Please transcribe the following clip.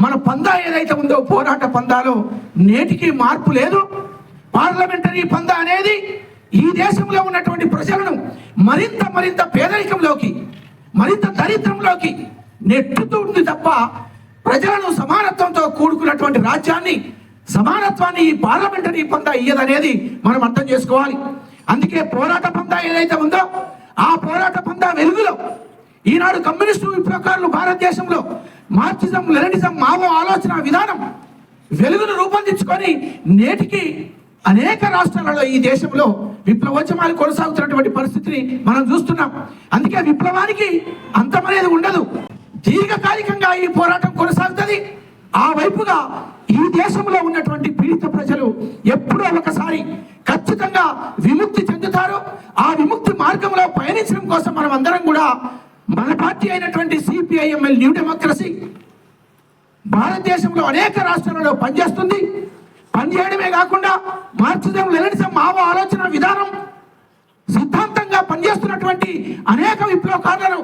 మన పందా ఏదైతే ఉందో పోరాట పందాలో నేటికి మార్పు లేదు. పార్లమెంటరీ పందా అనేది ఈ దేశంలో ఉన్నటువంటి ప్రజలను మరింత పేదరికంలోకి, మరింత దరిద్రంలోకి నెట్టుతుంది తప్ప ప్రజలను సమానత్వంతో కూడుకున్నటువంటి రాజ్యాన్ని, సమానత్వాన్ని ఈ పార్లమెంటరీ పందా ఇయ్యదనేది మనం అర్థం చేసుకోవాలి. అందుకే పోరాట పందా ఏదైతే ఉందో ఆ పోరాట పందా వెలుగులో ఈనాడు కమ్యూనిస్టు విప్లవకారులు భారతదేశంలో మార్క్సిజం, లెనినిజం, మావో ఆలోచన విధానం వెలుగును రూపొందించుకొని నేటికి అనేక రాష్ట్రాలలో ఈ దేశంలో విప్లవోద్యమాలు కొనసాగుతున్నటువంటి పరిస్థితిని మనం చూస్తున్నాం. అందుకే విప్లవానికి అంతమనేది ఉండదు, దీర్ఘకాలికంగా ఈ పోరాటం కొనసాగుతుంది. ఆ వైపుగా ఈ దేశంలో ఉన్నటువంటి పీడిత ప్రజలు ఎప్పుడో ఒకసారి ఖచ్చితంగా విముక్తి చెందుతారు. ఆ విముక్తి మార్గంలో పయనించడం కోసం మనం అందరం కూడా మన పార్టీ అయినటువంటి సిపిఐఎంఎల్ న్యూ డెమోక్రసీ భారతదేశంలో అనేక రాష్ట్రాలలో పనిచేస్తుంది. పనిచేయడమే కాకుండా మార్క్సిజం, లెనినిజం, మావో ఆలోచన విధానం సిద్ధాంతంగా పనిచేస్తున్నటువంటి అనేక విప్లవకారులను